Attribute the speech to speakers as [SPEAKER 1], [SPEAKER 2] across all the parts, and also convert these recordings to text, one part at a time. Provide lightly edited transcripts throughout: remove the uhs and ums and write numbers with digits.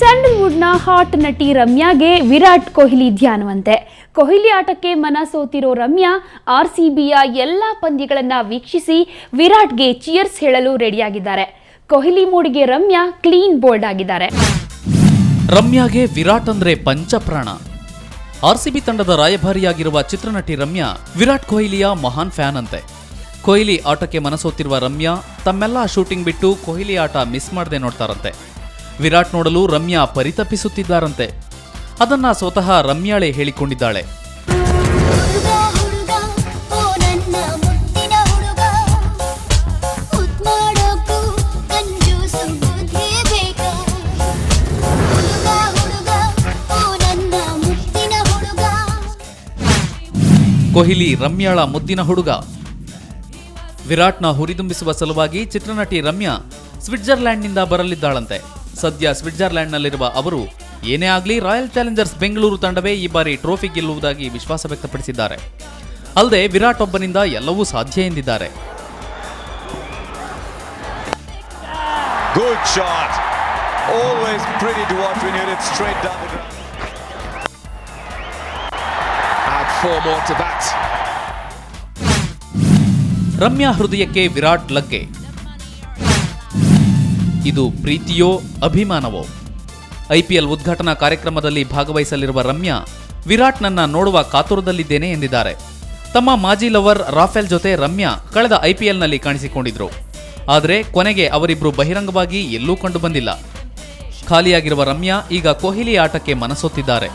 [SPEAKER 1] ಸ್ಯಾಂಡಲ್ವುಡ್ನ hot ನಟಿ ರಮ್ಯಾಗೆ ವಿರಾಟ್ ಕೊಹ್ಲಿ ಧ್ಯಾನವಂತೆ. ಕೊಹ್ಲಿ ಆಟಕ್ಕೆ ಮನ ಸೋತಿರೋ ರಮ್ಯಾ RCBಯ ಎಲ್ಲ ಪಂದ್ಯಗಳನ್ನು ವೀಕ್ಷಿಸಿ ವಿರಾಟ್ಗೆ ಚಿಯರ್ಸ್ ಹೇಳಲು ರೆಡಿಯಾಗಿದ್ದಾರೆ. ಕೊಹ್ಲಿ ಮೂಡಿಗೆ ರಮ್ಯಾ ಕ್ಲೀನ್ ಬೋಲ್ಡ್ ಆಗಿದ್ದಾರೆ.
[SPEAKER 2] ರಮ್ಯಾಗೆ ವಿರಾಟ್ ಅಂದ್ರೆ ಪಂಚಪ್ರಾಣ. RCB ತಂಡದ ರಾಯಭಾರಿಯಾಗಿರುವ ಚಿತ್ರನಟಿ ರಮ್ಯಾ ವಿರಾಟ್ ಕೊಹ್ಲಿಯ ಮಹಾನ್ ಫ್ಯಾನ್ ಅಂತೆ. ಕೊಹ್ಲಿ ಆಟಕ್ಕೆ ಮನಸೋತಿರುವ ರಮ್ಯಾ ತಮ್ಮೆಲ್ಲ ಶೂಟಿಂಗ್ ಬಿಟ್ಟು ಕೊಹ್ಲಿ ಆಟ ಮಿಸ್ ಮಾಡದೆ ನೋಡ್ತಾರಂತೆ. ವಿರಾಟ್ ನೋಡಲು ರಮ್ಯಾ ಪರಿತಪಿಸುತ್ತಿದ್ದಾರಂತೆ. ಅದನ್ನ ಸ್ವತಃ ರಮ್ಯಾಳೆ ಹೇಳಿಕೊಂಡಿದ್ದಾಳೆ. ಕೊಹ್ಲಿ ರಮ್ಯಾಳ ಮುದ್ದಿನ ಹುಡುಗ. ವಿರಾಟ್ನ ಹುರಿದುಂಬಿಸುವ ಸಲುವಾಗಿ ಚಿತ್ರನಟಿ ರಮ್ಯಾ ಸ್ವಿಟ್ಜರ್ಲ್ಯಾಂಡ್ನಿಂದ ಬರಲಿದ್ದಾಳಂತೆ. ಸದ್ಯ ಸ್ವಿಟ್ಜರ್ಲ್ಯಾಂಡ್ನಲ್ಲಿರುವ ಅವರು ಏನೇ ಆಗಲಿ ರಾಯಲ್ ಚಾಲೆಂಜರ್ಸ್ ಬೆಂಗಳೂರು ತಂಡವೇ ಈ ಬಾರಿ ಟ್ರೋಫಿ ಗೆಲ್ಲುವುದಾಗಿ ವಿಶ್ವಾಸ ವ್ಯಕ್ತಪಡಿಸಿದ್ದಾರೆ. ಅಲ್ಲದೆ ವಿರಾಟ್ ಒಬ್ಬನಿಂದ ಎಲ್ಲವೂ ಸಾಧ್ಯ ಎಂದಿದ್ದಾರೆ.
[SPEAKER 3] Good shot. Always pretty to watch when you hit it straight down the ground. Add 4 more to that.
[SPEAKER 2] Ramya ಹೃದಯಕ್ಕೆ ವಿರಾಟ್ ಲಗ್ಗೆ. ಇದು ಪ್ರೀತಿಯೋ ಅಭಿಮಾನವೋ? IPL ಉದ್ಘಾಟನಾ ಕಾರ್ಯಕ್ರಮದಲ್ಲಿ ಭಾಗವಹಿಸಲಿರುವ ರಮ್ಯಾ ವಿರಾಟ್ ನನ್ನ ನೋಡುವ ಕಾತುರದಲ್ಲಿದ್ದೇನೆ ಎಂದಿದ್ದಾರೆ. ತಮ್ಮ ಮಾಜಿ ಲವರ್ ರಾಫೆಲ್ ಜೊತೆ ರಮ್ಯಾ ಕಳೆದ IPLನಲ್ಲಿ ಕಾಣಿಸಿಕೊಂಡಿದ್ರು. ಆದರೆ ಕೊನೆಗೆ ಅವರಿಬ್ರು ಬಹಿರಂಗವಾಗಿ ಎಲ್ಲೂ ಕಂಡು ಬಂದಿಲ್ಲ. ಖಾಲಿಯಾಗಿರುವ ರಮ್ಯಾ ಈಗ ಕೊಹ್ಲಿ ಆಟಕ್ಕೆ ಮನಸೋತಿದ್ದಾರೆ.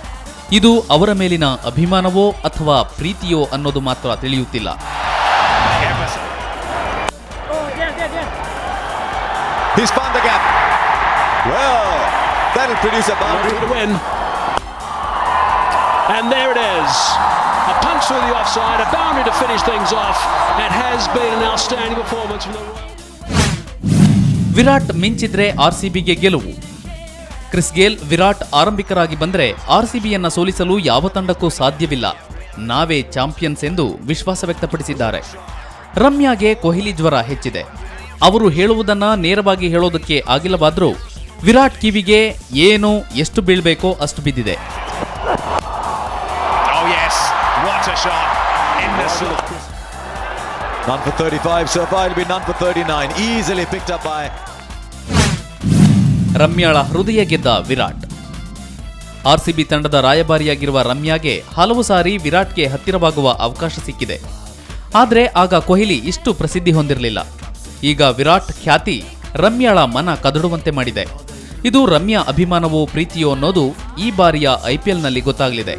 [SPEAKER 2] ಇದು ಅವರ ಮೇಲಿನ ಅಭಿಮಾನವೋ ಅಥವಾ ಪ್ರೀತಿಯೋ ಅನ್ನೋದು ಮಾತ್ರ ತಿಳಿಯುತ್ತಿಲ್ಲ.
[SPEAKER 3] He's found the gap. Well, that'll produce a boundary
[SPEAKER 4] to win. And there it is. A punch through the offside, a boundary to finish things off. It has been an outstanding performance from the
[SPEAKER 2] Virat ಮಿಂಚಿದ್ರೆ RCBಗೆ ಗೆಲುವು. Chris Gayle, Virat ಆರಂಭಿಕರಾಗಿ ಬಂದರೆ RCBಯನ್ನ ಸೋಲಿಸಲು ಯಾವ ತಂಡಕ್ಕೂ ಸಾಧ್ಯವಿಲ್ಲ. ನಾವೇ champions ಎಂದು ವಿಶ್ವಾಸ ವ್ಯಕ್ತಪಡಿಸಿದ್ದಾರೆ. ರಮ್ಯಾಗೆ ಕೊಹ್ಲಿ ಜ್ವರ ಹೆಚ್ಚಿದೆ. ಅವರು ಹೇಳುವುದನ್ನ ನೇರವಾಗಿ ಹೇಳೋದಕ್ಕೆ ಆಗಿಲ್ಲವಾದರೂ ವಿರಾಟ್ ಕಿವಿಗೆ ಏನು ಎಷ್ಟು ಬೀಳ್ಬೇಕೋ ಅಷ್ಟು ಬಿದ್ದಿದೆ.
[SPEAKER 3] None for 35 so far, it'll be none for 39. Easily picked up by
[SPEAKER 2] ರಮ್ಯಾಳ ಹೃದಯ ಗೆದ್ದ ವಿರಾಟ್. RCB ತಂಡದ ರಾಯಭಾರಿಯಾಗಿರುವ ರಮ್ಯಾಗೆ ಹಲವು ಸಾರಿ ವಿರಾಟ್ಗೆ ಹತ್ತಿರವಾಗುವ ಅವಕಾಶ ಸಿಕ್ಕಿದೆ. ಆದರೆ ಆಗ ಕೊಹ್ಲಿ ಇಷ್ಟು ಪ್ರಸಿದ್ಧಿ ಹೊಂದಿರಲಿಲ್ಲ. ಈಗ ವಿರಾಟ್ ಖ್ಯಾತಿ ರಮ್ಯಾಳ ಮನ ಕದಡುವಂತೆ ಮಾಡಿದೆ. ಇದು ರಮ್ಯಾ ಅಭಿಮಾನವೋ ಪ್ರೀತಿಯೋ ಅನ್ನೋದು ಈ ಬಾರಿಯ IPLನಲ್ಲಿ ಗೊತ್ತಾಗಲಿದೆ.